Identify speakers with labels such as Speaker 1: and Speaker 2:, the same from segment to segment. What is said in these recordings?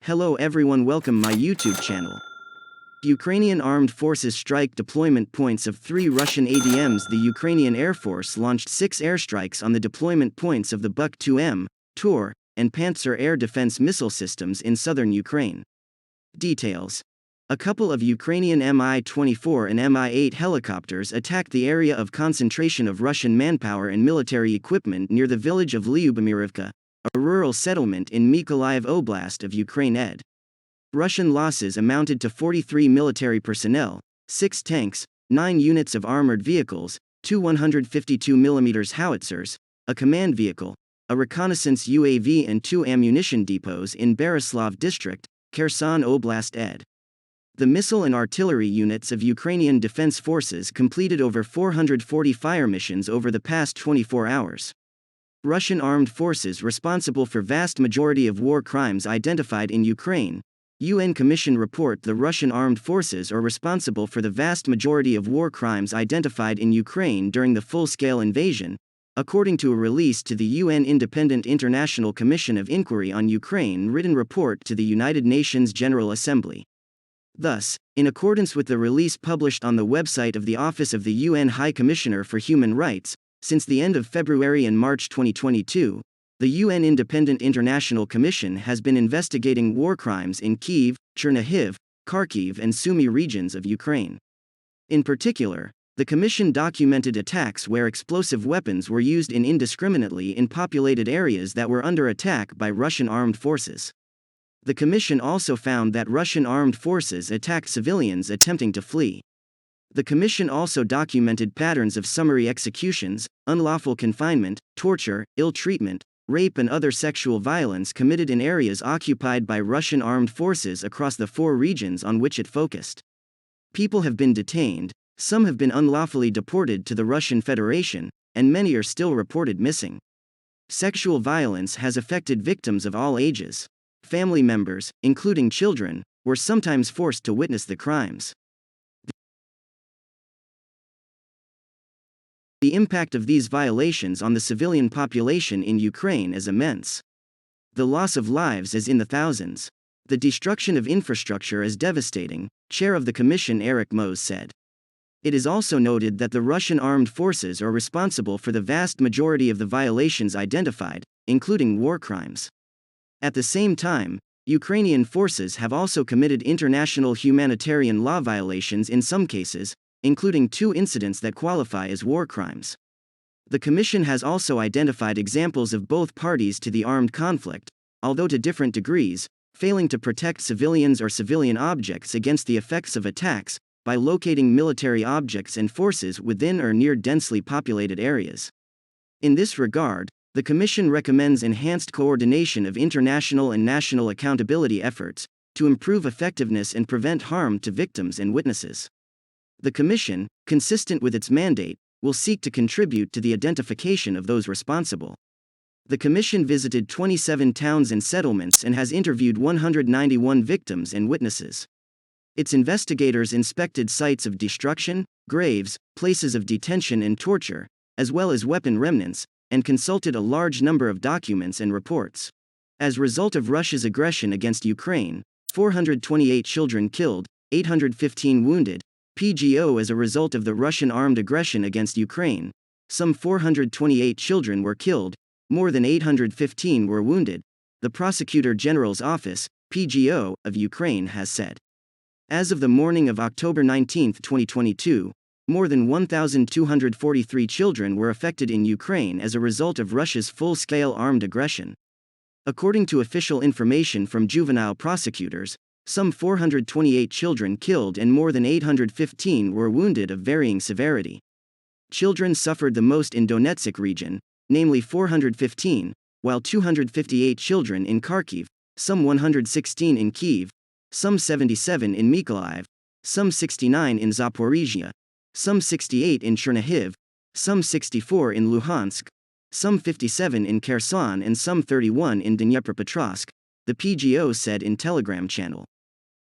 Speaker 1: Hello everyone, welcome my YouTube channel. Ukrainian Armed Forces strike deployment points of 3 Russian ADMs. The Ukrainian Air Force launched 6 airstrikes on the deployment points of the Buk-2M, Tor, and Pantsir air defense missile systems in southern Ukraine. Details. A couple of Ukrainian Mi-24 and Mi-8 helicopters attacked the area of concentration of Russian manpower and military equipment near the village of Lyubomirivka, a rural settlement in Mykolaiv Oblast of Ukraine. Russian losses amounted to 43 military personnel, 6 tanks, 9 units of armored vehicles, 2 152mm howitzers, a command vehicle, a reconnaissance UAV and 2 ammunition depots in Berislav district, Kherson Oblast. The missile and artillery units of Ukrainian Defense Forces completed over 440 fire missions over the past 24 hours. Russian armed forces responsible for vast majority of war crimes identified in Ukraine. UN Commission report: the Russian armed forces are responsible for the vast majority of war crimes identified in Ukraine during the full-scale invasion, according to a release to the UN Independent International Commission of Inquiry on Ukraine written report to the United Nations General Assembly. Thus, in accordance with the release published on the website of the Office of the UN High Commissioner for Human Rights, since the end of February and March 2022, the UN Independent International Commission has been investigating war crimes in Kyiv, Chernihiv, Kharkiv and Sumy regions of Ukraine. In particular, the Commission documented attacks where explosive weapons were used indiscriminately in populated areas that were under attack by Russian armed forces. The Commission also found that Russian armed forces attacked civilians attempting to flee. The Commission also documented patterns of summary executions, unlawful confinement, torture, ill treatment, rape and other sexual violence committed in areas occupied by Russian armed forces across the 4 regions on which it focused. People have been detained, some have been unlawfully deported to the Russian Federation, and many are still reported missing. Sexual violence has affected victims of all ages. Family members, including children, were sometimes forced to witness the crimes. The impact of these violations on the civilian population in Ukraine is immense. The loss of lives is in the thousands. The destruction of infrastructure is devastating, Chair of the Commission Eric Mose said. It is also noted that the Russian armed forces are responsible for the vast majority of the violations identified, including war crimes. At the same time, Ukrainian forces have also committed international humanitarian law violations in some cases, including 2 incidents that qualify as war crimes. The Commission has also identified examples of both parties to the armed conflict, although to different degrees, failing to protect civilians or civilian objects against the effects of attacks, by locating military objects and forces within or near densely populated areas. In this regard, the Commission recommends enhanced coordination of international and national accountability efforts, to improve effectiveness and prevent harm to victims and witnesses. The Commission, consistent with its mandate, will seek to contribute to the identification of those responsible. The Commission visited 27 towns and settlements and has interviewed 191 victims and witnesses. Its investigators inspected sites of destruction, graves, places of detention and torture, as well as weapon remnants, and consulted a large number of documents and reports. As a result of Russia's aggression against Ukraine, 428 children killed, 815 wounded. PGO: as a result of the Russian armed aggression against Ukraine, some 428 children were killed, more than 815 were wounded, the Prosecutor General's Office, PGO, of Ukraine has said. As of the morning of October 19, 2022, more than 1,243 children were affected in Ukraine as a result of Russia's full-scale armed aggression. According to official information from juvenile prosecutors, some 428 children killed and more than 815 were wounded of varying severity. Children suffered the most in Donetsk region, namely 415, while 258 children in Kharkiv, some 116 in Kyiv, some 77 in Mykolaiv, some 69 in Zaporizhia, some 68 in Chernihiv, some 64 in Luhansk, some 57 in Kherson and some 31 in Dnipropetrovsk, the PGO said in Telegram channel.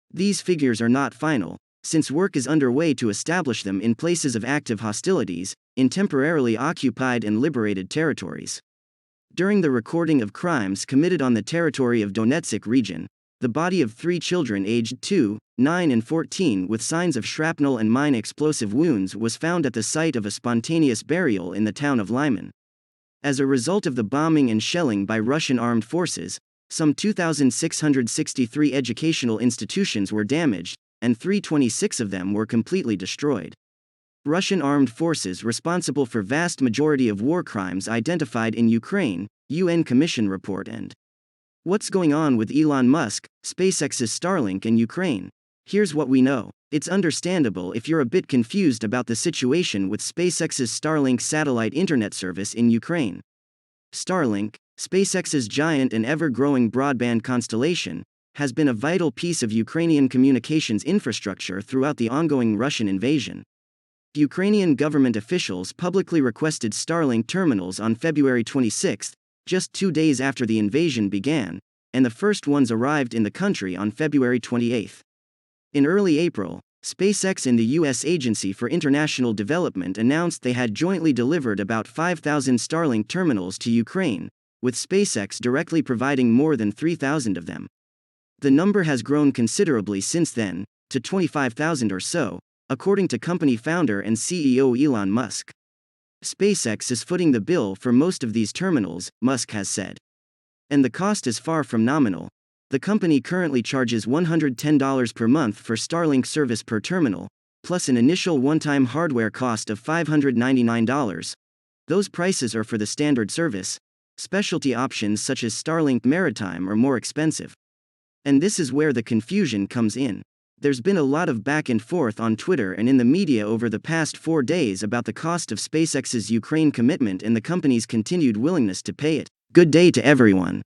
Speaker 1: These figures are not final, since work is underway to establish them in places of active hostilities, in temporarily occupied and liberated territories. During the recording of crimes committed on the territory of Donetsk region, the body of 3 children aged 2, 9 and 14 with signs of shrapnel and mine explosive wounds was found at the site of a spontaneous burial in the town of Lyman. As a result of the bombing and shelling by Russian armed forces, some 2,663 educational institutions were damaged, and 326 of them were completely destroyed. Russian armed forces responsible for vast majority of war crimes identified in Ukraine, UN Commission report. And what's going on with Elon Musk, SpaceX's Starlink in Ukraine? Here's what we know. It's understandable if you're a bit confused about the situation with SpaceX's Starlink satellite internet service in Ukraine. Starlink, SpaceX's giant and ever-growing broadband constellation, has been a vital piece of Ukrainian communications infrastructure throughout the ongoing Russian invasion. Ukrainian government officials publicly requested Starlink terminals on February 26, just 2 days after the invasion began, and the first ones arrived in the country on February 28. In early April, SpaceX and the U.S. Agency for International Development announced they had jointly delivered about 5,000 Starlink terminals to Ukraine, with SpaceX directly providing more than 3,000 of them. The number has grown considerably since then, to 25,000 or so, according to company founder and CEO Elon Musk. SpaceX is footing the bill for most of these terminals, Musk has said. And the cost is far from nominal. The company currently charges $110 per month for Starlink service per terminal, plus an initial one-time hardware cost of $599. Those prices are for the standard service. Specialty options such as Starlink Maritime are more expensive. And this is where the confusion comes in. There's been a lot of back and forth on Twitter and in the media over the past 4 days about the cost of SpaceX's Ukraine commitment and the company's continued willingness to pay it. Good day to everyone.